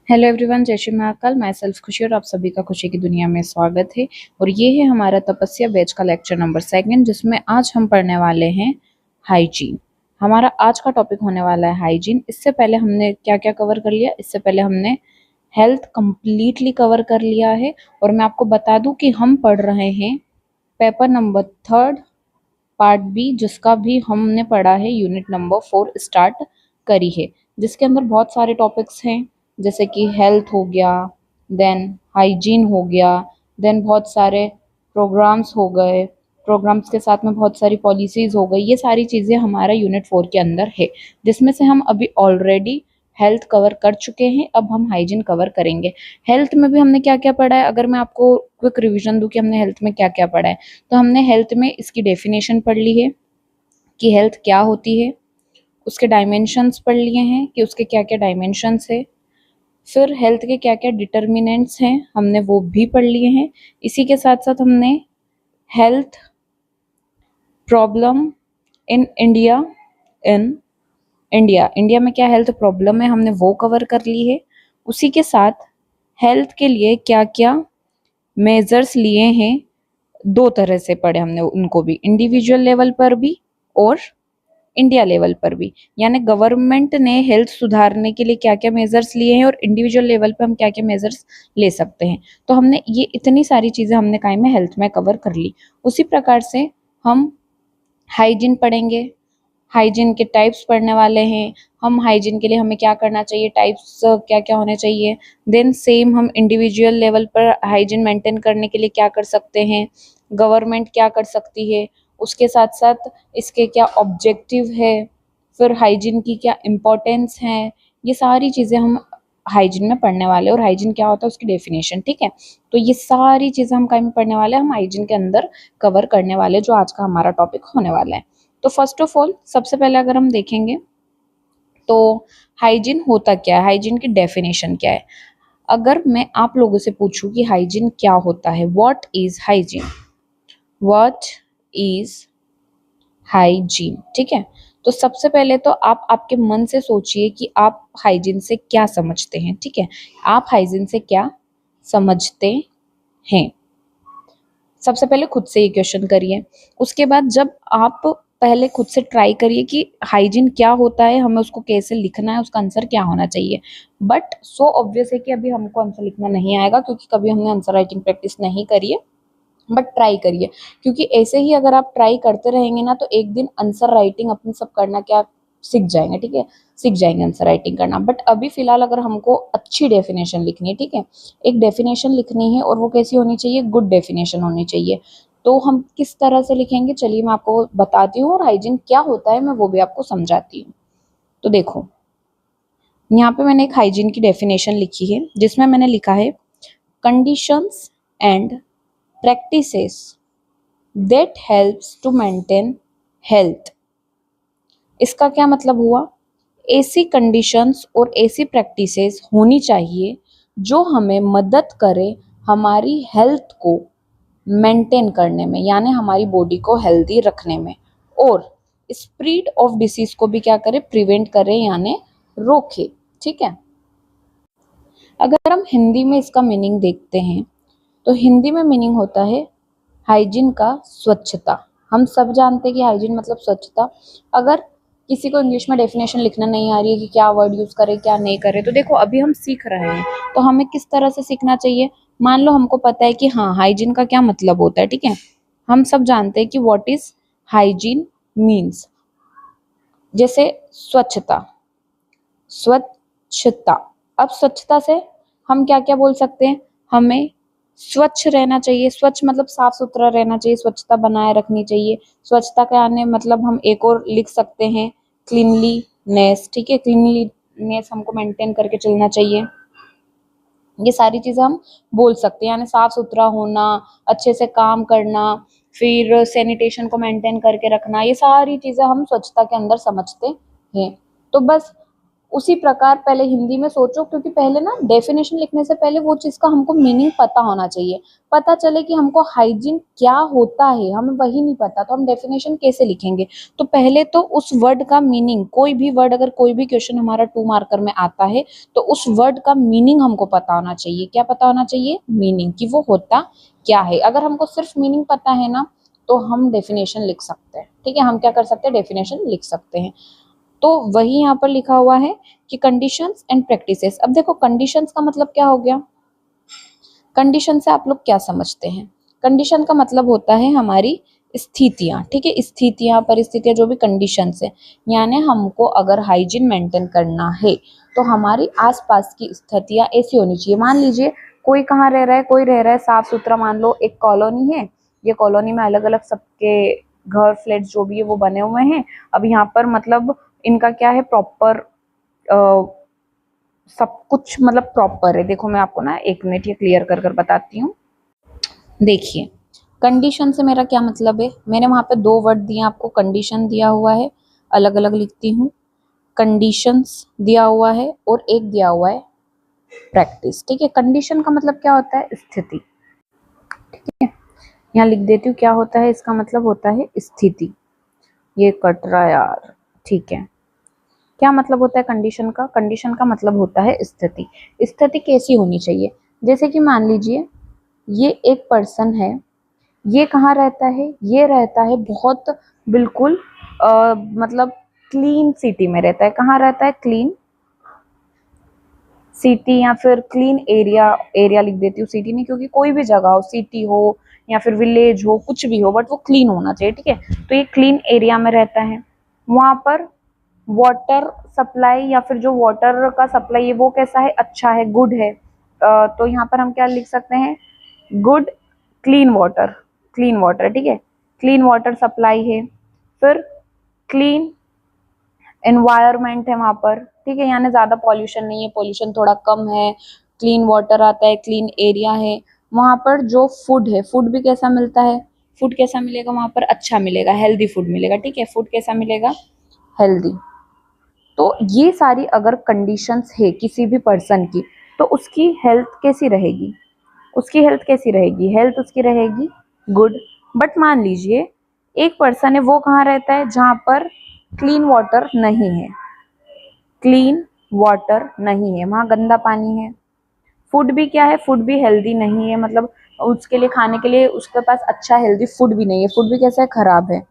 Hello everyone, जय श्री महाकाल। मैं self खुशी और आप सभी का खुशी की दुनिया में स्वागत है। और ये है हमारा तपस्या बैच का लेक्चर नंबर 2, जिसमें आज हम पढ़ने वाले हैं हाइजीन। हमारा आज का टॉपिक होने वाला है हाइजीन। इससे पहले हमने क्या क्या कवर कर लिया? इससे पहले हमने हेल्थ कंप्लीटली कवर कर लिया है। और मैं आपको बता दूं कि हम पढ़ रहे हैं पेपर नंबर 3 पार्ट बी, जिसका भी हमने पढ़ा है यूनिट नंबर 4 स्टार्ट करी है, जिसके अंदर बहुत सारे टॉपिक्स हैं, जैसे कि हेल्थ हो गया, देन हाइजीन हो गया, देन बहुत सारे प्रोग्राम्स हो गए, प्रोग्राम्स के साथ में बहुत सारी पॉलिसीज हो गई। ये सारी चीज़ें हमारा यूनिट 4 के अंदर है, जिसमें से हम अभी ऑलरेडी हेल्थ कवर कर चुके हैं। अब हम हाइजीन कवर करेंगे। हेल्थ में भी हमने क्या क्या पढ़ा है, अगर मैं आपको क्विक रिविजन दूं कि हमने हेल्थ में क्या क्या पढ़ा है, तो हमने हेल्थ में इसकी डेफिनेशन पढ़ ली है कि हेल्थ क्या होती है, उसके डायमेंशंस पढ़ लिए हैं कि उसके क्या क्या डायमेंशंस है, फिर हेल्थ के क्या क्या डिटर्मिनेंट्स हैं हमने वो भी पढ़ लिए हैं। इसी के साथ साथ हमने health problem in India in India में क्या हेल्थ प्रॉब्लम है हमने वो कवर कर ली है। उसी के साथ हेल्थ के लिए क्या क्या मेजर्स लिए हैं, दो तरह से पढ़े हमने उनको भी, इंडिविजुअल लेवल पर भी और इंडिया लेवल पर भी। यानी गवर्नमेंट ने हेल्थ सुधारने के लिए क्या क्या मेजर्स लिए हैं और इंडिविजुअल लेवल पे हम क्या क्या मेजर्स ले सकते हैं। तो हमने ये इतनी सारी चीज़ें हमने काय में हेल्थ में कवर कर ली। उसी प्रकार से हम हाइजीन पढ़ेंगे, हाइजीन के टाइप्स पढ़ने वाले हैं हम। हाइजीन के लिए हमें क्या करना चाहिए, टाइप्स क्या क्या होने चाहिए। देन सेम हम इंडिविजुअल लेवल पर हाइजीन मेंटेन करने के लिए क्या कर सकते हैं, गवर्नमेंट क्या कर सकती है, उसके साथ साथ इसके क्या ऑब्जेक्टिव है, फिर हाइजीन की क्या इम्पोर्टेंस है। ये सारी चीज़ें हम हाइजीन में पढ़ने वाले हैं। और हाइजीन क्या होता है उसकी डेफिनेशन, ठीक है। तो ये सारी चीज़ें हम कहीं में पढ़ने वाले हैं, हम हाइजीन के अंदर कवर करने वाले, जो आज का हमारा टॉपिक होने वाला है। तो फर्स्ट ऑफ ऑल सबसे पहले अगर हम देखेंगे तो हाइजीन होता क्या है, हाइजीन की डेफिनेशन क्या है। अगर मैं आप लोगों से पूछूं कि हाइजीन क्या होता है, what is hygiene, what is hygiene, ठीक है। तो सबसे पहले तो आप आपके मन से सोचिए कि आप हाइजीन से क्या समझते हैं, ठीक है। आप हाइजीन से क्या समझते हैं, सबसे पहले खुद से ये क्वेश्चन करिए। उसके बाद जब आप पहले खुद से ट्राई करिए कि हाइजीन क्या होता है, हमें उसको कैसे लिखना है, उसका आंसर क्या होना चाहिए। बट सो ऑब्वियस है कि अभी हमको आंसर लिखना नहीं आएगा, क्योंकि कभी हमने आंसर राइटिंग प्रैक्टिस नहीं करी है। बट ट्राई करिए, क्योंकि ऐसे ही अगर आप ट्राई करते रहेंगे ना, तो एक दिन आंसर राइटिंग अपन सब करना क्या सीख जाएंगे, ठीक है। सीख जाएंगे आंसर राइटिंग करना। बट अभी फिलहाल अगर हमको अच्छी डेफिनेशन लिखनी है, ठीक है, एक डेफिनेशन लिखनी है, और वो कैसी होनी चाहिए, गुड डेफिनेशन होनी चाहिए। तो हम किस तरह से लिखेंगे, चलिए मैं आपको बताती हूँ, और हाइजीन क्या होता है मैं वो भी आपको समझाती हूँ। तो देखो, यहाँ पे मैंने एक हाइजीन की डेफिनेशन लिखी है, जिसमें मैंने लिखा है conditions and practices that helps to maintain health। इसका क्या मतलब हुआ, ऐसी कंडीशंस और ऐसी प्रैक्टिसेस होनी चाहिए जो हमें मदद करे हमारी हेल्थ को मेंटेन करने में, यानी हमारी बॉडी को हेल्दी रखने में, और स्प्रेड ऑफ डिसीज को भी क्या करे, प्रिवेंट करे, यानी रोके, ठीक है। अगर हम हिंदी में इसका मीनिंग देखते हैं, तो हिंदी में मीनिंग होता है हाइजीन का स्वच्छता। हम सब जानते हैं कि हाइजीन मतलब स्वच्छता। अगर किसी को इंग्लिश में डेफिनेशन लिखना नहीं आ रही है कि क्या वर्ड यूज करे क्या नहीं करे, तो देखो अभी हम सीख रहे हैं, तो हमें किस तरह से सीखना चाहिए। मान लो हमको पता है कि हाँ हाइजीन का क्या मतलब होता है, ठीक है। हम सब जानते हैं कि व्हाट इज हाइजीन मीन्स, जैसे स्वच्छता, स्वच्छता। अब स्वच्छता से हम क्या क्या बोल सकते हैं, हमें स्वच्छ रहना चाहिए। स्वच्छ मतलब साफ सुथरा रहना चाहिए, स्वच्छता बनाए रखनी चाहिए। स्वच्छता के आने मतलब हम एक और लिख सकते हैं क्लीनलीनेस, ठीक है। क्लीनलीनेस हमको मेंटेन करके चलना चाहिए। ये सारी चीजें हम बोल सकते हैं, यानी साफ सुथरा होना, अच्छे से काम करना, फिर सैनिटेशन को मेंटेन करके रखना, ये सारी चीजें हम स्वच्छता के अंदर समझते हैं। तो बस उसी प्रकार पहले हिंदी में सोचो, क्योंकि पहले ना डेफिनेशन लिखने से पहले वो चीज का हमको मीनिंग पता होना चाहिए, पता चले कि हमको हाइजीन क्या होता है, हमें वही नहीं पता तो हम डेफिनेशन कैसे लिखेंगे। तो पहले तो उस वर्ड का मीनिंग, कोई भी वर्ड अगर कोई भी क्वेश्चन हमारा 2 मार्कर में आता है तो उस वर्ड का मीनिंग हमको पता होना चाहिए। क्या पता होना चाहिए? मीनिंग, कि वो होता क्या है। अगर हमको सिर्फ मीनिंग पता है ना तो हम डेफिनेशन लिख सकते हैं। ठीक है, हम क्या कर सकते हैं? डेफिनेशन लिख सकते हैं। तो वही यहाँ पर लिखा हुआ है कि कंडीशंस एंड प्रैक्टिसेस। अब देखो कंडीशंस का मतलब क्या हो गया? कंडीशन से आप लोग क्या समझते हैं? कंडीशन का मतलब होता है हमारी स्थितियां। ठीक है, स्थितियां, परिस्थितियां, जो भी कंडीशंस है, यानी हमको अगर हाइजीन मेंटेन करना है तो हमारी आसपास की स्थितियां ऐसी होनी चाहिए। मान लीजिए कोई कहाँ रह रहा है, कोई रह रहा है साफ सुथरा, मान लो एक कॉलोनी है, ये कॉलोनी में अलग अलग सबके घर, फ्लैट जो भी है वो बने हुए हैं। अब यहाँ पर मतलब इनका क्या है, प्रॉपर सब कुछ मतलब प्रॉपर है। देखो मैं आपको ना 1 मिनट ये क्लियर कर कर बताती हूँ। देखिए कंडीशन से मेरा क्या मतलब है, मैंने वहां पे 2 वर्ड दिए आपको, कंडीशन दिया हुआ है, अलग अलग लिखती हूँ, कंडीशंस दिया हुआ है, और एक दिया हुआ है प्रैक्टिस। ठीक है, कंडीशन का मतलब क्या होता है? स्थिति। ठीक है, यहाँ लिख देती हूँ क्या होता है, इसका मतलब होता है स्थिति। ये कट रहा यार, ठीक है। क्या मतलब होता है कंडीशन का? कंडीशन का मतलब होता है स्थिति। स्थिति कैसी होनी चाहिए? जैसे कि मान लीजिए ये एक पर्सन है, ये कहाँ रहता है? ये रहता है बहुत बिल्कुल मतलब क्लीन सिटी में रहता है। कहाँ रहता है? क्लीन सिटी, या फिर क्लीन एरिया। एरिया लिख देती हूँ, सिटी नहीं, क्योंकि कोई भी जगह हो, सिटी हो या फिर विलेज हो, कुछ भी हो, बट वो क्लीन होना चाहिए। ठीक है, तो ये क्लीन एरिया में रहता है। वहां पर वाटर सप्लाई या फिर जो वाटर का सप्लाई है वो कैसा है? अच्छा है, गुड है। तो यहाँ पर हम क्या लिख सकते हैं? Good clean water. Clean water, ठीक है, क्लीन वाटर सप्लाई है। फिर क्लीन एनवायरमेंट है वहां पर। ठीक है, यानी ज्यादा पॉल्यूशन नहीं है, पॉल्यूशन थोड़ा कम है, क्लीन वाटर आता है, क्लीन एरिया है। वहां पर जो फूड है, फूड भी कैसा मिलता है? फूड कैसा मिलेगा वहां पर? अच्छा मिलेगा, हेल्दी फूड मिलेगा। ठीक है, फूड कैसा मिलेगा? हेल्दी। तो ये सारी अगर कंडीशंस है किसी भी पर्सन की, तो उसकी हेल्थ कैसी रहेगी? उसकी हेल्थ कैसी रहेगी? हेल्थ उसकी रहेगी गुड। बट मान लीजिए एक पर्सन है, वो कहाँ रहता है? जहां पर क्लीन वाटर नहीं है। क्लीन वाटर नहीं है, वहां गंदा पानी है। फूड भी क्या है? फूड भी हेल्दी नहीं है, मतलब उसके लिए, खाने के लिए उसके पास अच्छा हेल्दी फूड भी नहीं है। फूड भी कैसा है? खराब है।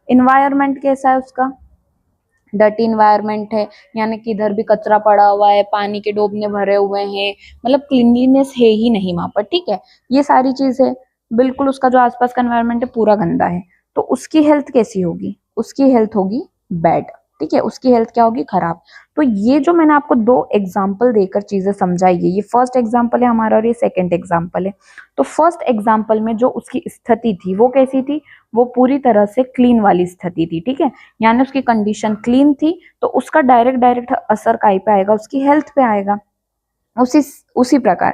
इन्वायरमेंट कैसा है उसका? डर्टी इन्वायरमेंट है, यानी कि इधर भी कचरा पड़ा हुआ है, पानी के डोबने भरे हुए हैं, मतलब क्लीनलीनेस है ही नहीं वहां पर। ठीक है, ये सारी चीज है। बिल्कुल उसका जो आसपास का एनवायरनमेंट है पूरा गंदा है, तो उसकी हेल्थ कैसी होगी? उसकी हेल्थ होगी बैड। ठीक है, उसकी हेल्थ क्या होगी? खराब। तो ये जो मैंने आपको 2 एग्जाम्पल देकर चीजें समझाई है, ये फर्स्ट एग्जाम्पल है हमारा और ये सेकेंड एग्जाम्पल है। तो फर्स्ट एग्जाम्पल में जो उसकी स्थिति थी वो कैसी थी? वो पूरी तरह से क्लीन वाली स्थिति थी। ठीक है, यानी उसकी कंडीशन क्लीन थी, तो उसका डायरेक्ट डायरेक्ट असर काय पे आएगा? उसकी हेल्थ पे आएगा। उसी उसी प्रकार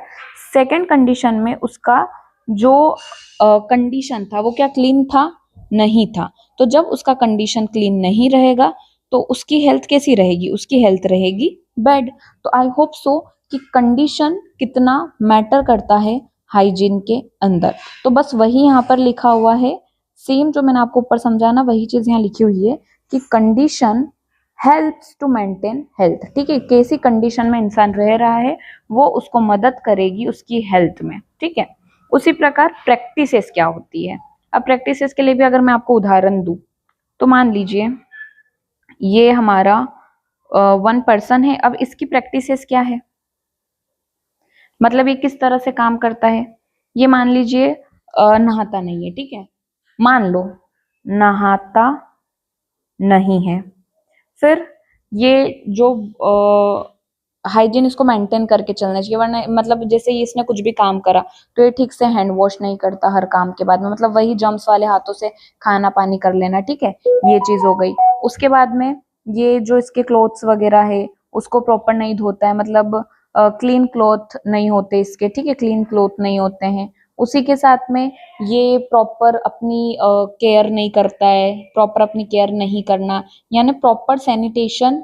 सेकंड कंडीशन में उसका जो कंडीशन था वो क्या क्लीन था? नहीं था। तो जब उसका कंडीशन क्लीन नहीं रहेगा तो उसकी हेल्थ कैसी रहेगी? उसकी हेल्थ रहेगी बैड। तो आई होप सो कि कंडीशन कितना मैटर करता है हाइजीन के अंदर। तो बस वही यहाँ पर लिखा हुआ है, सेम जो मैंने आपको ऊपर समझाया ना वही चीज यहाँ लिखी हुई है कि condition helps to maintain health. ठीक है, कैसी कंडीशन में इंसान रह रहा है वो उसको मदद करेगी उसकी हेल्थ में। ठीक है, उसी प्रकार प्रैक्टिसेस क्या होती है? अब प्रैक्टिसेस के लिए भी अगर मैं आपको उदाहरण दूं, तो मान लीजिए ये हमारा 1 पर्सन है। अब इसकी प्रैक्टिसेस क्या है? मतलब ये किस तरह से काम करता है? ये मान लीजिए नहाता नहीं है। ठीक है, मान लो नहाता नहीं है। फिर ये जो हाइजीन इसको मेंटेन करके चलना चाहिए, वरना मतलब जैसे ये इसने कुछ भी काम करा तो ये ठीक से हैंड वॉश नहीं करता हर काम के बाद में, मतलब वही जर्म्स वाले हाथों से खाना पानी कर लेना। ठीक है, ये चीज हो गई। उसके बाद में ये जो इसके क्लोथ्स वगैरह है उसको प्रॉपर नहीं धोता है, मतलब क्लीन क्लोथ नहीं होते इसके। ठीक है, क्लीन क्लोथ नहीं होते हैं। उसी के साथ में ये प्रॉपर अपनी केयर नहीं करता है, प्रॉपर अपनी केयर नहीं करना, यानी प्रॉपर सैनिटेशन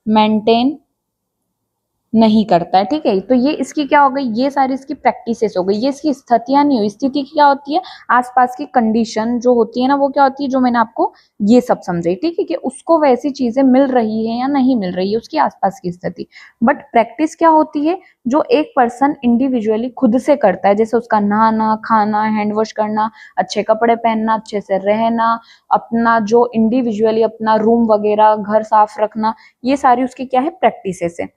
मेंटेन नहीं करता है, ठीक है। तो ये इसकी क्या हो गई, ये सारी इसकी प्रैक्टिसेस हो गई, ये इसकी स्थितियां नहीं हुई। स्थिति क्या होती है, आसपास की कंडीशन जो होती है ना, वो क्या होती है, जो मैंने आपको ये सब समझाई, ठीक है, कि उसको वैसी चीजें मिल रही है या नहीं मिल रही है, उसकी आसपास की स्थिति। बट प्रैक्टिस क्या होती है, जो एक पर्सन इंडिविजुअली खुद से करता है, जैसे उसका नहाना, खाना, हैंड वॉश करना, अच्छे कपड़े पहनना, अच्छे से रहना, अपना जो इंडिविजुअली अपना रूम वगैरह घर साफ रखना, ये सारी उसकी क्या है, प्रैक्टिसेस है।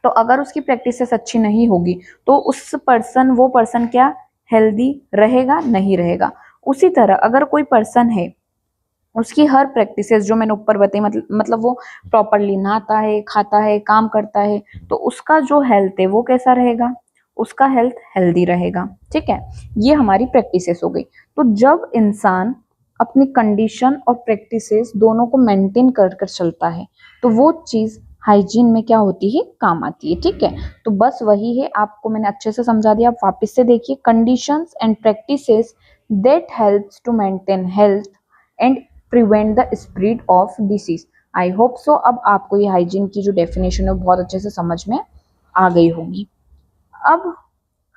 तो अगर उसकी प्रैक्टिसेस अच्छी नहीं होगी तो वो पर्सन क्या, हेल्दी रहेगा, नहीं रहेगा। उसी तरह अगर कोई पर्सन है, उसकी हर प्रैक्टिसेस जो मैंने ऊपर बताई, मतलब वो प्रॉपरली नहाता है, खाता है, काम करता है, तो उसका जो हेल्थ है वो कैसा रहेगा, उसका हेल्थ हेल्दी रहेगा, ठीक है। ये हमारी प्रैक्टिसेस हो गई। तो जब इंसान अपनी कंडीशन और प्रैक्टिसेस दोनों को मेंटेन कर कर चलता है, तो वो चीज हाइजीन में क्या होती है, काम आती है, ठीक है। तो बस वही है, आपको मैंने अच्छे से समझा दिया। आप वापस से देखिए, conditions and practices that helps to maintain health and prevent the spread of disease. I hope so अब आपको ये हाइजीन की जो डेफिनेशन है वो बहुत अच्छे से समझ में आ गई होगी। अब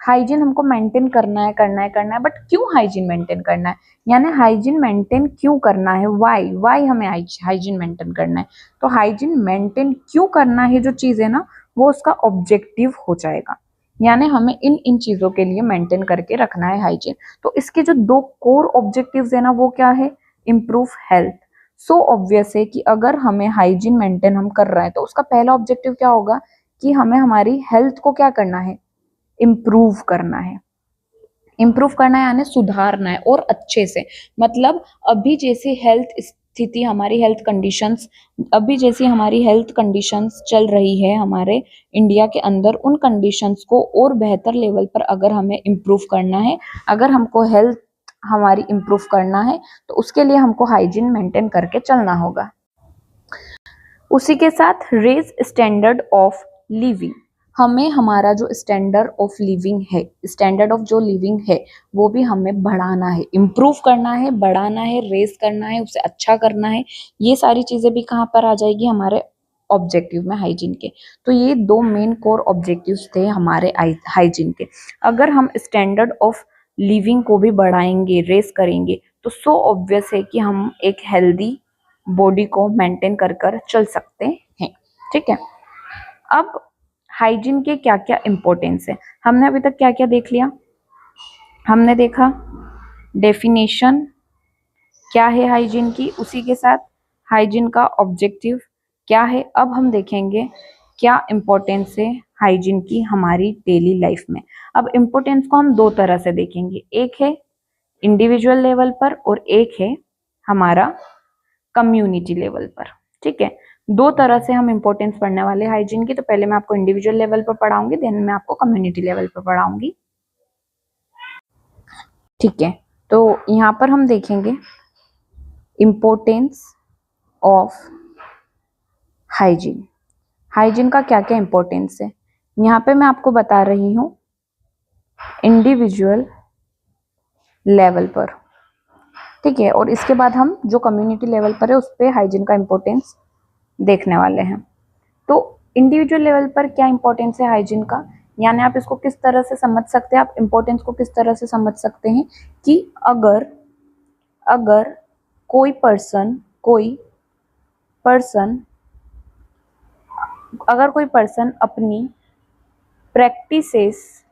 हाइजीन हमको मेंटेन करना है, बट क्यों हाइजीन मेंटेन करना है, यानी हाइजीन मेंटेन क्यों करना है, वाई हमें हाइजीन मेंटेन करना है। तो हाइजीन मेंटेन क्यों करना है, जो चीज है ना, वो उसका ऑब्जेक्टिव हो जाएगा, यानी हमें इन इन चीजों के लिए मेंटेन करके रखना है हाइजीन। तो इसके जो दो कोर ऑब्जेक्टिव्स है ना, वो क्या है, इम्प्रूव हेल्थ। सो ऑब्वियस है कि अगर हमें हाइजीन मेंटेन हम कर रहे हैं, तो उसका पहला ऑब्जेक्टिव क्या होगा, कि हमें हमारी हेल्थ को क्या करना है, इम्प्रूव करना है। इम्प्रूव करना है यानी सुधारना है, और अच्छे से, मतलब अभी जैसी हेल्थ स्थिति, हमारी हेल्थ कंडीशंस, अभी जैसी हमारी हेल्थ कंडीशंस चल रही है हमारे इंडिया के अंदर, उन कंडीशंस को और बेहतर लेवल पर अगर हमें इम्प्रूव करना है, अगर हमको हेल्थ हमारी इम्प्रूव करना है, तो उसके लिए हमको हाइजीन मेंटेन करके चलना होगा। उसी के साथ रेज स्टैंडर्ड ऑफ लिविंग, हमें हमारा जो स्टैंडर्ड ऑफ लिविंग है, स्टैंडर्ड ऑफ जो लिविंग है, वो भी हमें बढ़ाना है, इम्प्रूव करना है, बढ़ाना है, रेज करना है, उसे अच्छा करना है। ये सारी चीजें भी कहाँ पर आ जाएगी, हमारे ऑब्जेक्टिव में हाइजीन के। तो ये दो मेन कोर ऑब्जेक्टिव्स थे हमारे हाइजीन के। अगर हम स्टैंडर्ड ऑफ लिविंग को भी बढ़ाएंगे, रेस करेंगे, तो सो ऑब्वियस है कि हम एक हेल्दी बॉडी को मेंटेन कर कर चल सकते हैं, ठीक है। अब हाइजीन के क्या क्या इंपॉर्टेंस है, हमने अभी तक क्या क्या देख लिया, हमने देखा डेफिनेशन क्या है हाइजीन की, उसी के साथ हाइजीन का ऑब्जेक्टिव क्या है। अब हम देखेंगे क्या इंपॉर्टेंस है हाइजीन की हमारी डेली लाइफ में। अब इंपॉर्टेंस को हम दो तरह से देखेंगे, एक है इंडिविजुअल लेवल पर और एक है हमारा कम्युनिटी लेवल पर, ठीक है। दो तरह से हम इंपॉर्टेंस पढ़ने वाले हाइजीन की। तो पहले मैं आपको इंडिविजुअल लेवल पर पढ़ाऊंगी, देन मैं आपको कम्युनिटी लेवल पर पढ़ाऊंगी, ठीक है। तो यहाँ पर हम देखेंगे इंपॉर्टेंस ऑफ हाइजीन। हाइजीन का क्या क्या इंपॉर्टेंस है, यहाँ पे मैं आपको बता रही हूँ इंडिविजुअल लेवल पर, ठीक है। और इसके बाद हम जो कम्युनिटी लेवल पर है उस पर हाइजीन का इंपॉर्टेंस देखने वाले हैं। तो इंडिविजुअल लेवल पर क्या इंपॉर्टेंस है हाइजीन का, यानी आप इसको किस तरह से समझ सकते हैं, आप इंपॉर्टेंस को किस तरह से समझ सकते हैं, कि अगर अगर कोई पर्सन अगर कोई पर्सन अपनी प्रैक्टिसेस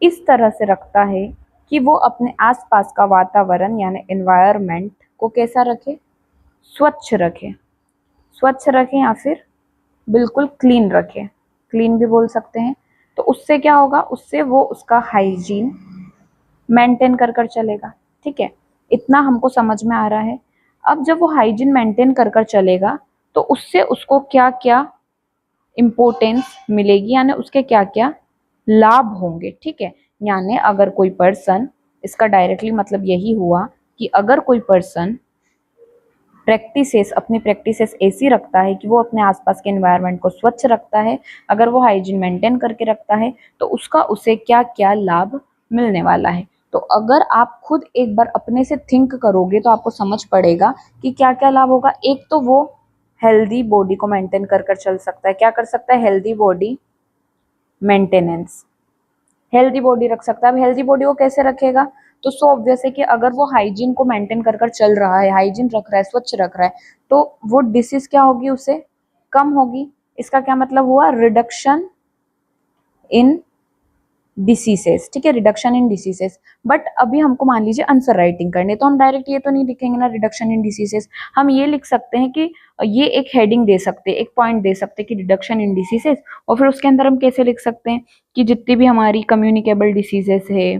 इस तरह से रखता है कि वो अपने आसपास का वातावरण यानी एनवायरनमेंट को कैसा रखे, स्वच्छ रखे, स्वच्छ रखे या फिर बिल्कुल क्लीन रखे, क्लीन भी बोल सकते हैं। तो उससे क्या होगा, उससे वो उसका हाइजीन मेंटेन कर कर चलेगा, ठीक है। इतना हमको समझ में आ रहा है। अब जब वो हाइजीन मेंटेन कर कर चलेगा, तो उससे उसको क्या क्या इम्पोर्टेंस मिलेगी, यानी उसके क्या क्या लाभ होंगे, ठीक है। यानी अगर कोई पर्सन, इसका डायरेक्टली मतलब यही हुआ कि अगर कोई पर्सन अपनी प्रैक्टिसेस ऐसी रखता है कि वो अपने आसपास के एनवायरनमेंट को स्वच्छ रखता है, अगर वो हाइजीन मेंटेन करके रखता है, तो उसका उसे क्या क्या लाभ मिलने वाला है। तो अगर आप खुद एक बार अपने से थिंक करोगे तो आपको समझ पड़ेगा कि क्या क्या लाभ होगा। एक तो वो हेल्दी बॉडी को मेंटेन कर कर चल सकता है। क्या कर सकता है? Healthy body maintenance, healthy body रख सकता है। अब हेल्दी बॉडी वो कैसे रखेगा? तो सो ऑब्वियस है कि अगर वो हाइजीन को मेंटेन कर कर चल रहा है, हाइजीन रख रहा है, स्वच्छ रख रहा है, तो वो डिसीज क्या होगी? उसे कम होगी। इसका क्या मतलब हुआ? रिडक्शन इन डिसीजेस, ठीक है, रिडक्शन इन डिसीजेस। बट अभी हमको मान लीजिए आंसर राइटिंग करनी है, तो हम डायरेक्ट ये तो नहीं लिखेंगे ना रिडक्शन इन डिसीजेस। हम ये लिख सकते हैं कि ये एक हेडिंग दे सकते हैं, एक पॉइंट दे सकते हैं कि रिडक्शन इन डिसीजेस, और फिर उसके अंदर हम कैसे लिख सकते हैं कि जितनी भी हमारी कम्युनिकेबल डिसीजेस है,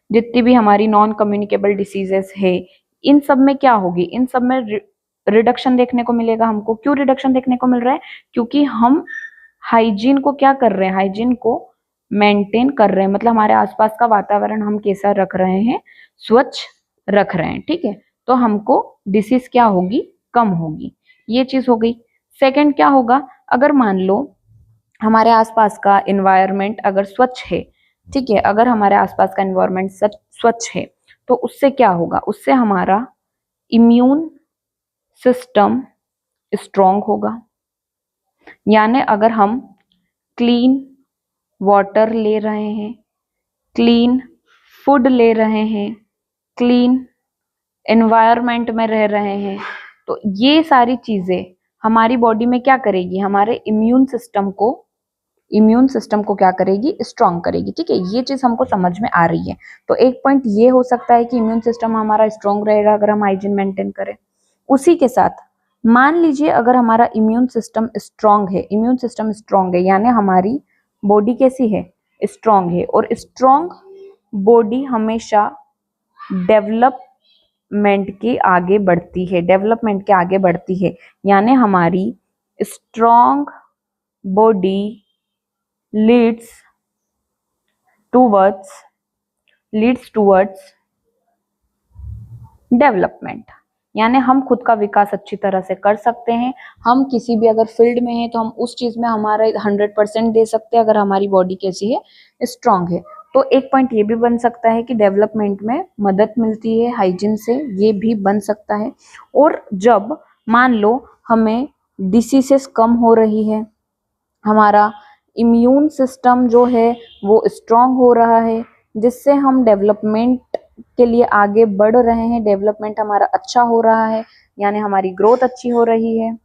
जितनी भी हमारी नॉन कम्युनिकेबल डिसीजेस है, इन सब में क्या होगी? इन सब में रिडक्शन देखने को मिलेगा हमको। क्यों रिडक्शन देखने को मिल रहा है? क्योंकि हम हाइजीन को क्या कर रहे हैं? हाइजीन को मेंटेन कर रहे हैं, मतलब हमारे आसपास का वातावरण हम कैसा रख रहे हैं? स्वच्छ रख रहे हैं, ठीक है। तो हमको डिसीज क्या होगी? कम होगी। ये चीज हो गई। सेकंड क्या होगा? अगर मान लो हमारे आसपास का इन्वायरमेंट अगर स्वच्छ है, ठीक है, अगर हमारे आसपास का इन्वायरमेंट स्वच्छ है, तो उससे क्या होगा? उससे हमारा इम्यून सिस्टम स्ट्रांग होगा। यानी अगर हम क्लीन वाटर ले रहे हैं, क्लीन फूड ले रहे हैं, क्लीन एनवायरनमेंट में रह रहे हैं, तो ये सारी चीजें हमारी बॉडी में क्या करेगी? हमारे इम्यून सिस्टम को क्या करेगी? स्ट्रांग करेगी, ठीक है। ये चीज हमको समझ में आ रही है। तो एक पॉइंट ये हो सकता है कि इम्यून सिस्टम हमारा स्ट्रांग रहेगा अगर हम हाइजीन मेंटेन करें। उसी के साथ मान लीजिए अगर हमारा इम्यून सिस्टम स्ट्रांग है, इम्यून सिस्टम स्ट्रांग है यानी हमारी बॉडी कैसी है? स्ट्रांग है। और स्ट्रांग बॉडी हमेशा डेवलपमेंट के आगे बढ़ती है, डेवलपमेंट के आगे बढ़ती है। यानी हमारी strong body leads towards development. यानी हम खुद का विकास अच्छी तरह से कर सकते हैं। हम किसी भी अगर फील्ड में हैं तो हम उस चीज में हमारा 100% दे सकते हैं अगर हमारी बॉडी कैसी है? स्ट्रांग है। तो एक पॉइंट ये भी बन सकता है कि डेवलपमेंट में मदद मिलती है हाइजीन से, ये भी बन सकता है। और जब मान लो हमें डिसीजेस कम हो रही है, हमारा इम्यून सिस्टम जो है वो स्ट्रांग हो रहा है, जिससे हम डेवलपमेंट के लिए आगे बढ़ रहे हैं, डेवलपमेंट हमारा अच्छा हो रहा है, यानी हमारी ग्रोथ अच्छी हो रही है।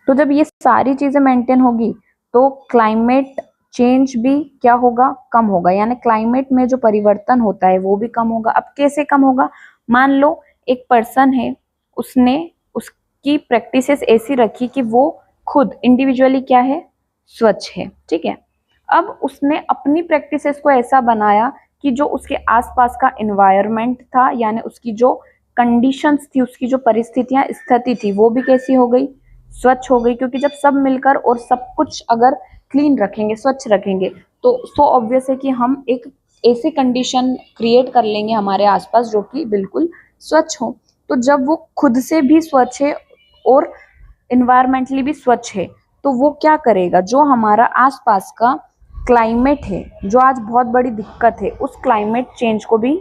तो जब ये सारी चीजें मेंटेन होगी तो क्लाइमेट चेंज भी क्या होगा? कम होगा। यानी क्लाइमेट में जो परिवर्तन होता है वो भी कम होगा। अब कैसे कम होगा? मान लो एक पर्सन है, उसने उसकी प्रैक्टिसेस ऐसी रखी कि वो खुद इंडिविजुअली क्या है? स्वच्छ है, ठीक है। अब उसने अपनी प्रैक्टिसेस को ऐसा बनाया कि जो उसके आसपास का एनवायरनमेंट था, यानी उसकी जो कंडीशंस थी, उसकी जो परिस्थितियां स्थिति थी, वो भी कैसी हो गई? स्वच्छ हो गई। क्योंकि जब सब मिलकर और सब कुछ अगर क्लीन रखेंगे, स्वच्छ रखेंगे, तो सो ऑब्वियस है कि हम एक ऐसी कंडीशन क्रिएट कर लेंगे हमारे आसपास जो कि बिल्कुल स्वच्छ हो। तो जब वो खुद से भी स्वच्छ है और इन्वायरमेंटली भी स्वच्छ है, तो वो क्या करेगा? जो हमारा आसपास का क्लाइमेट है, जो आज बहुत बड़ी दिक्कत है, उस क्लाइमेट चेंज को भी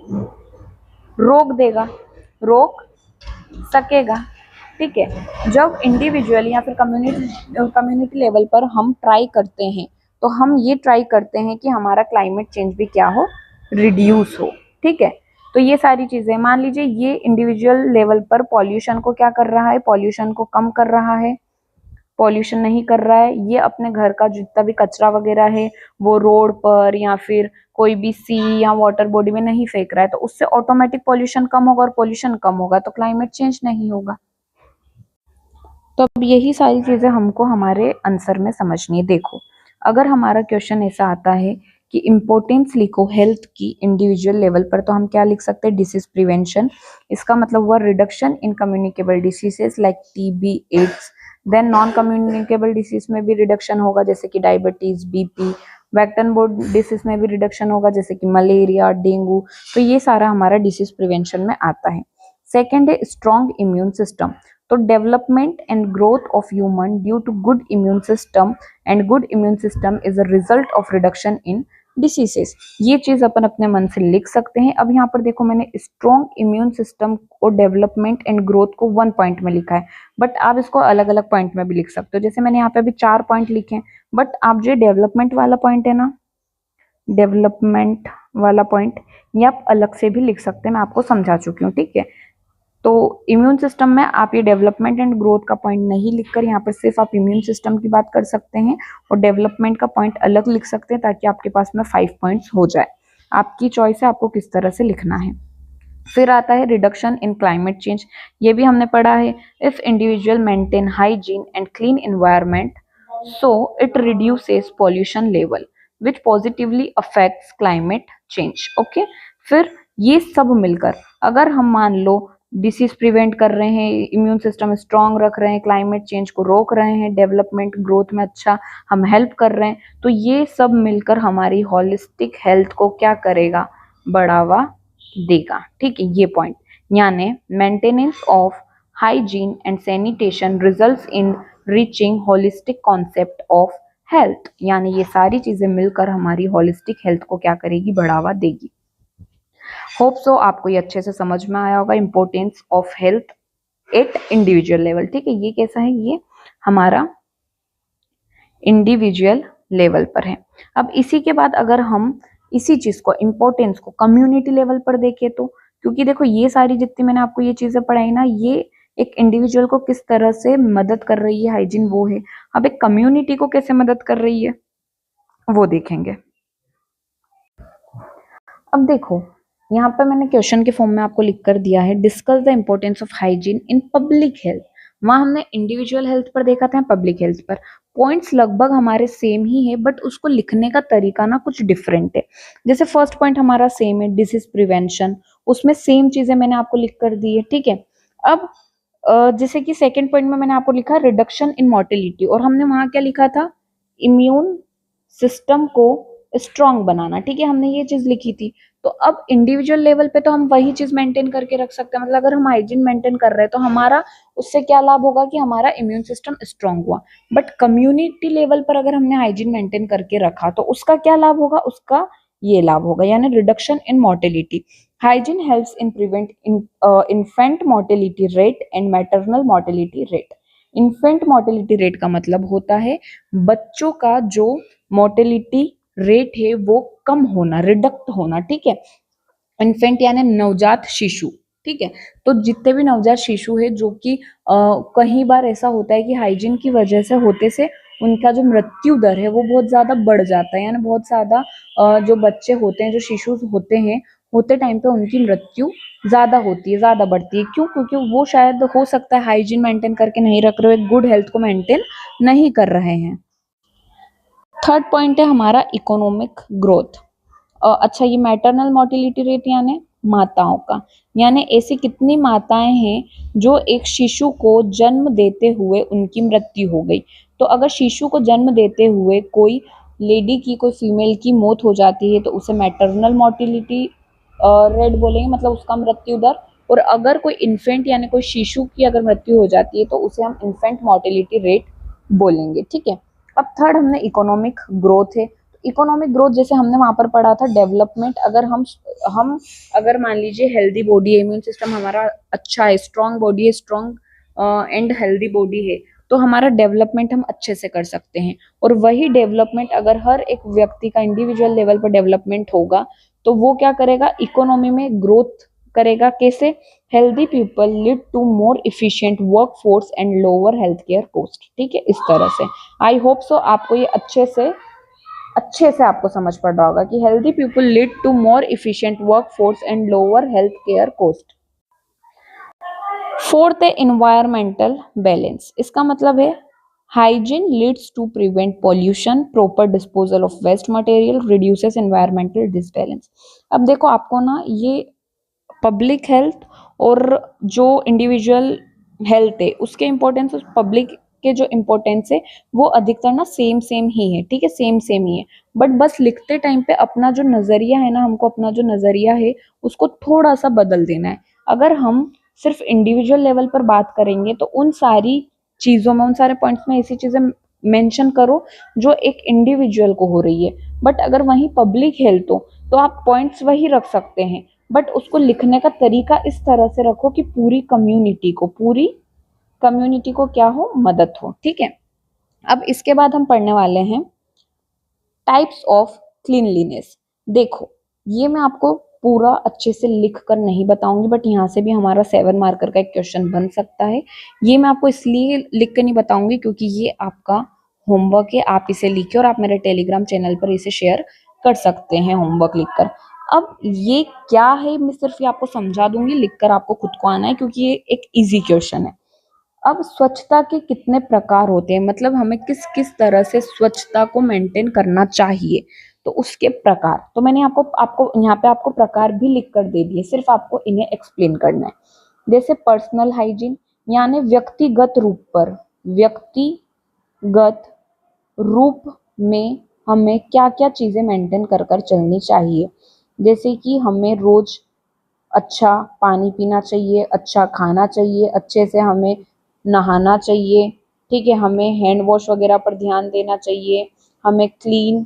रोक देगा, रोक सकेगा, ठीक है। जब इंडिविजुअल या फिर कम्युनिटी लेवल पर हम ट्राई करते हैं, तो हम ये ट्राई करते हैं कि हमारा क्लाइमेट चेंज भी क्या हो? रिड्यूस हो, ठीक है। तो ये सारी चीजें मान लीजिए ये इंडिविजुअल लेवल पर पॉल्यूशन को क्या कर रहा है? पॉल्यूशन को कम कर रहा है, पॉल्यूशन नहीं कर रहा है। ये अपने घर का जितना भी कचरा वगैरह है वो रोड पर या फिर कोई भी सी या वाटर बॉडी में नहीं फेंक रहा है, तो उससे ऑटोमेटिक पॉल्यूशन कम होगा, और पॉल्यूशन कम होगा तो क्लाइमेट चेंज नहीं होगा। तो अब यही सारी चीजें हमको हमारे आंसर में समझनी है। देखो, अगर हमारा क्वेश्चन ऐसा आता है कि इम्पोर्टेंस लिखो हेल्थ की इंडिविजुअल लेवल पर, तो हम क्या लिख सकते हैं? Disease prevention. इसका मतलब हुआ reduction in communicable diseases like TB, AIDS. Then non communicable disease में भी रिडक्शन होगा, जैसे कि diabetes, BP. Vector borne disease में भी रिडक्शन होगा, जैसे कि मलेरिया, डेंगू। तो ये सारा हमारा डिसीज प्रिवेंशन में आता है। सेकेंड है स्ट्रॉन्ग इम्यून सिस्टम। तो development and growth of human due to good immune system, and good immune system is a result of reduction in diseases. ये चीज अपन अपने मन से लिख सकते हैं। अब यहाँ पर देखो मैंने स्ट्रॉन्ग इम्यून सिस्टम और डेवलपमेंट एंड ग्रोथ को 1 पॉइंट में लिखा है, बट आप इसको अलग अलग पॉइंट में भी लिख सकते हो। जैसे मैंने यहाँ पे अभी 4 पॉइंट लिखे हैं, बट आप जो डेवलपमेंट वाला पॉइंट है ना, डेवलपमेंट वाला पॉइंट, ये आप अलग से भी लिख सकते हैं, मैं आपको समझा चुकी हूँ, ठीक है। तो इम्यून सिस्टम में आप ये डेवलपमेंट एंड ग्रोथ का पॉइंट नहीं लिखकर यहाँ पर सिर्फ आप इम्यून सिस्टम की बात कर सकते हैं, और डेवलपमेंट का पॉइंट अलग लिख सकते हैं, ताकि आपके पास में 5 पॉइंट्स हो जाए। आपकी चॉइस है आपको किस तरह से लिखना है। फिर आता है रिडक्शन इन क्लाइमेट चेंज, ये भी हमने पढ़ा है। If individual maintain hygiene and clean environment, so it reduces pollution level which positively affects climate change. Okay, फिर ये सब मिलकर अगर हम मान लो डिसीज प्रिवेंट कर रहे हैं, इम्यून सिस्टम स्ट्रांग रख रहे हैं, क्लाइमेट चेंज को रोक रहे हैं, डेवलपमेंट ग्रोथ में अच्छा हम हेल्प कर रहे हैं, तो ये सब मिलकर हमारी होलिस्टिक हेल्थ को क्या करेगा, बढ़ावा देगा, ठीक है। ये पॉइंट यानी maintenance of hygiene and sanitation results in reaching holistic concept of health, यानी ये सारी चीजें मिलकर हमारी होलिस्टिक हेल्थ को क्या करेगी, बढ़ावा देगी। होप सो आपको ये अच्छे से समझ में आया होगा importance of health at individual level, ठीक है। ये कैसा है, ये हमारा इंडिविजुअल लेवल पर है। अब इसी के बाद अगर हम इसी चीज को इंपॉर्टेंस को कम्युनिटी लेवल पर देखें, तो क्योंकि देखो ये सारी जितनी मैंने आपको ये चीजें पढ़ाई ना, ये एक इंडिविजुअल को किस तरह से मदद कर रही है, हाइजीन वो है। अब एक कम्युनिटी को कैसे मदद कर रही है वो देखेंगे। अब देखो यहाँ पर मैंने क्वेश्चन के फॉर्म में आपको लिख कर दिया है, discuss the importance of hygiene in public health. वहां हमने इंडिविजुअल हेल्थ पर देखा था, पब्लिक हेल्थ पर। पॉइंट्स लगभग हमारे सेम ही है, बट उसको लिखने का तरीका ना कुछ डिफरेंट है। जैसे फर्स्ट पॉइंट हमारा सेम है, डिसीज प्रिवेंशन, उसमें सेम चीजें मैंने आपको लिख कर दी है, ठीक है। अब जैसे कि सेकेंड पॉइंट में मैंने आपको लिखा रिडक्शन इन मोर्टेलिटी, और हमने वहां क्या लिखा था, इम्यून सिस्टम को स्ट्रांग बनाना, ठीक है, हमने ये चीज लिखी थी। तो अब इंडिविजुअल लेवल पे तो हम वही चीज मेंटेन करके रख सकते हैं, मतलब अगर हम हाइजीन मेंटेन कर रहे हैं तो हमारा उससे क्या लाभ होगा कि हमारा इम्यून सिस्टम स्ट्रांग हुआ। बट कम्युनिटी लेवल पर अगर हमने हाइजीन मेंटेन करके रखा तो उसका क्या लाभ होगा, उसका ये लाभ होगा, यानी reduction in mortality. Hygiene helps in prevent infant mortality rate and maternal mortality rate. Infant mortality rate का मतलब होता है बच्चों का जो मोर्टेलिटी रेट है वो कम होना, रिडक्ट होना, ठीक है। इन्फेंट यानी नवजात शिशु, ठीक है। तो जितने भी नवजात शिशु है जो कि कई बार ऐसा होता है कि हाइजीन की वजह से होते से उनका जो मृत्यु दर है वो बहुत ज्यादा बढ़ जाता है, यानी बहुत ज्यादा जो बच्चे होते हैं, जो शिशु होते हैं, होते टाइम पे उनकी मृत्यु ज्यादा होती है, ज्यादा बढ़ती है। क्यों? क्योंकि वो शायद हो सकता है हाइजीन मेंटेन करके नहीं रख रहे हो, एक गुड हेल्थ को मेंटेन नहीं कर रहे हैं। थर्ड पॉइंट है हमारा इकोनॉमिक ग्रोथ। अच्छा, ये मैटरनल मोर्टेलिटी रेट यानी माताओं का, यानी ऐसी कितनी माताएं हैं जो एक शिशु को जन्म देते हुए उनकी मृत्यु हो गई। तो अगर शिशु को जन्म देते हुए कोई लेडी की, कोई फीमेल की मौत हो जाती है तो उसे मैटरनल मोर्टेलिटी रेट बोलेंगे, मतलब उसका मृत्यु दर। और अगर कोई इन्फेंट यानी कोई शिशु की अगर मृत्यु हो जाती है तो उसे हम इन्फेंट मोर्टेलिटी रेट बोलेंगे, ठीक है। अब थर्ड हमने इकोनॉमिक ग्रोथ है। इकोनॉमिक ग्रोथ जैसे हमने वहां पर पढ़ा था डेवलपमेंट, अगर हम अगर मान लीजिए हेल्दी बॉडी है, इम्यून सिस्टम हमारा अच्छा है, स्ट्रांग बॉडी है, स्ट्रांग एंड हेल्दी बॉडी है, तो हमारा डेवलपमेंट हम अच्छे से कर सकते हैं। और वही डेवलपमेंट अगर हर एक व्यक्ति का इंडिविजुअल लेवल पर डेवलपमेंट होगा तो वो क्या करेगा, इकोनॉमी में ग्रोथ करेगा। कैसे? Healthy people lead to more efficient work force and lower health care cost, ठीक है, इस तरह से। आई होप सो आपको ये अच्छे से आपको समझ पड़ रहा होगा कि healthy people lead to more efficient work force and lower health care cost. Fourth है इन्वायरमेंटल बैलेंस, इसका मतलब है hygiene leads to prevent pollution, proper disposal of waste material, reduces environmental disbalance. अब देखो आपको ना ये पब्लिक हेल्थ और जो इंडिविजुअल हेल्थ है उसके इम्पोर्टेंस, उस पब्लिक के जो इम्पोर्टेंस है वो अधिकतर ना सेम सेम ही है, ठीक है, सेम सेम ही है। बट बस लिखते टाइम पे अपना जो नजरिया है ना, हमको अपना जो नजरिया है उसको थोड़ा सा बदल देना है। अगर हम सिर्फ इंडिविजुअल लेवल पर बात करेंगे तो उन सारी चीजों में, उन सारे पॉइंट्स में ऐसी चीजें मेंशन करो जो एक इंडिविजुअल को हो रही है। बट अगर वहीं पब्लिक हेल्थ हो तो आप पॉइंट्स वही रख सकते हैं, बट उसको लिखने का तरीका इस तरह से रखो कि पूरी कम्युनिटी को क्या हो, मदद हो। ठीक है, अब इसके बाद हम पढ़ने वाले हैं टाइप्स ऑफ क्लीनलीनेस। देखो, ये मैं आपको पूरा अच्छे से लिख कर नहीं बताऊंगी, बट यहाँ से भी हमारा 7 मार्कर का एक क्वेश्चन बन सकता है। ये मैं आपको इसलिए लिख कर नहीं बताऊंगी क्योंकि ये आपका होमवर्क है, आप इसे लिखिए और आप मेरे टेलीग्राम चैनल पर इसे शेयर कर सकते हैं होमवर्क लिखकर। अब ये क्या है मैं सिर्फ ये आपको समझा दूंगी, लिखकर आपको खुद को आना है क्योंकि ये एक इजी क्वेश्चन है। अब स्वच्छता के कितने प्रकार होते हैं, मतलब हमें किस किस तरह से स्वच्छता को मेंटेन करना चाहिए, तो उसके प्रकार। तो मैंने आपको आपको यहाँ पे आपको प्रकार भी लिख कर दे दिए, सिर्फ आपको इन्हें एक्सप्लेन करना है। जैसे पर्सनल हाइजीन, यानी व्यक्तिगत रूप में हमें क्या क्या चीजें मेंटेन कर कर चलनी चाहिए। जैसे कि हमें रोज अच्छा पानी पीना चाहिए, अच्छा खाना चाहिए, अच्छे से हमें नहाना चाहिए। ठीक है, हमें हैंड वॉश वगैरह पर ध्यान देना चाहिए, हमें क्लीन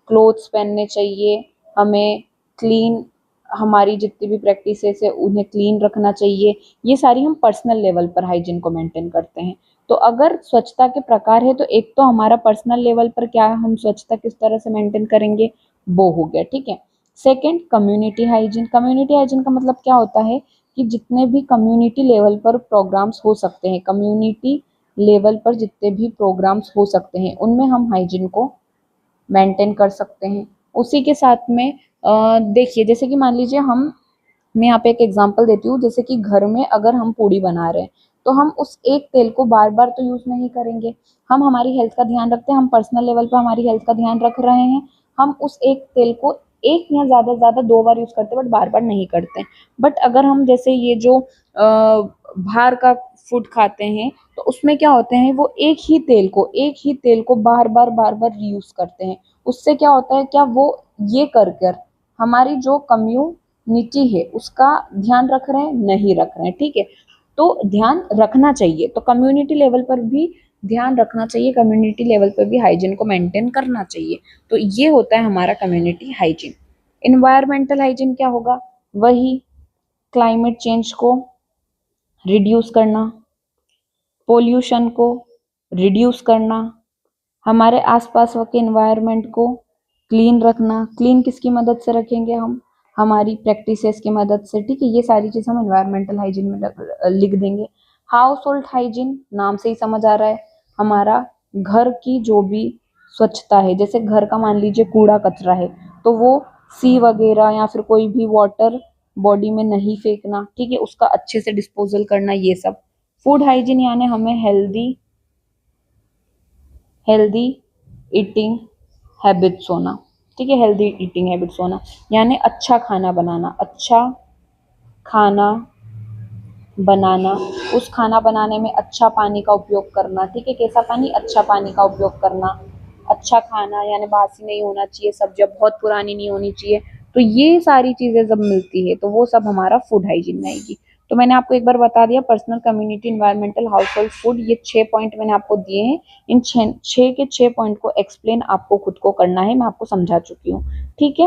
क्लोथ्स पहनने चाहिए, हमें क्लीन हमारी जितनी भी प्रैक्टिसेस है उन्हें क्लीन रखना चाहिए। ये सारी हम पर्सनल लेवल पर हाइजीन को मेंटेन करते हैं। तो अगर स्वच्छता के प्रकार है तो एक तो हमारा पर्सनल लेवल पर क्या हम स्वच्छता किस तरह से मेंटेन करेंगे वो हो गया। ठीक है, second community hygiene. Community hygiene का मतलब क्या होता है कि जितने भी कम्युनिटी लेवल पर प्रोग्राम्स हो सकते हैं, कम्युनिटी लेवल पर जितने भी प्रोग्राम्स हो सकते हैं उनमें हम हाइजीन को मेंटेन कर सकते हैं। उसी के साथ में देखिए, जैसे कि मान लीजिए मैं यहाँ पे एक एग्जांपल देती हूँ। जैसे कि घर में अगर हम पूड़ी बना रहे हैं तो हम उस एक तेल को बार बार तो यूज नहीं करेंगे। हम हमारी हेल्थ का ध्यान रखते हैं, हम पर्सनल लेवल पर हमारी हेल्थ का ध्यान रख रहे हैं। हम उस एक तेल को एक या ज्यादा से ज्यादा 2 बार यूज करते हैं, बट बार बार नहीं करते। बट अगर हम जैसे ये जो बाहर का फूड खाते हैं तो उसमें क्या होते हैं, वो एक ही तेल को बार बार रीयूज करते हैं। उससे क्या होता है, क्या वो ये कर कर हमारी जो कम्युनिटी है उसका ध्यान रख रहे हैं, नहीं रख रहे हैं। ठीक है, तो ध्यान रखना चाहिए, तो कम्युनिटी लेवल पर भी ध्यान रखना चाहिए, कम्युनिटी लेवल पर भी हाइजीन को मेंटेन करना चाहिए। तो ये होता है हमारा कम्युनिटी हाइजीन। इन्वायरमेंटल हाइजीन क्या होगा, वही क्लाइमेट चेंज को रिड्यूस करना, पोल्यूशन को रिड्यूस करना, हमारे आसपास के इन्वायरमेंट को क्लीन रखना। क्लीन किसकी मदद से रखेंगे, हम हमारी प्रैक्टिसेस की मदद से। ठीक है, ये सारी चीज हम इन्वायरमेंटल हाइजीन में लिख देंगे। हाउस होल्ड हाइजीन, नाम से ही समझ आ रहा है, हमारा घर की जो भी स्वच्छता है। जैसे घर का मान लीजिए कूड़ा कचरा है तो वो सी वगैरह या फिर कोई भी वाटर बॉडी में नहीं फेंकना। ठीक है, उसका अच्छे से डिस्पोजल करना, ये सब। फूड हाइजीन यानी हमें हेल्दी ईटिंग हैबिट्स होना। ठीक है, हेल्दी ईटिंग हैबिट्स होना यानी अच्छा खाना बनाना, उस खाना बनाने में अच्छा पानी का उपयोग करना। ठीक है, कैसा पानी, अच्छा पानी का उपयोग करना। अच्छा खाना यानी बासी नहीं होना चाहिए, सब्जियां बहुत पुरानी नहीं होनी चाहिए। तो ये सारी चीजें जब मिलती है तो वो सब हमारा फूड हाइजीन में आएगी। तो मैंने आपको एक बार बता दिया, personal, community, environmental, house hold, food, ये 6 पॉइंट मैंने आपको दिए हैं। इन 6 के 6 पॉइंट को एक्सप्लेन आपको खुद को करना है, मैं आपको समझा चुकी हूँ। ठीक है।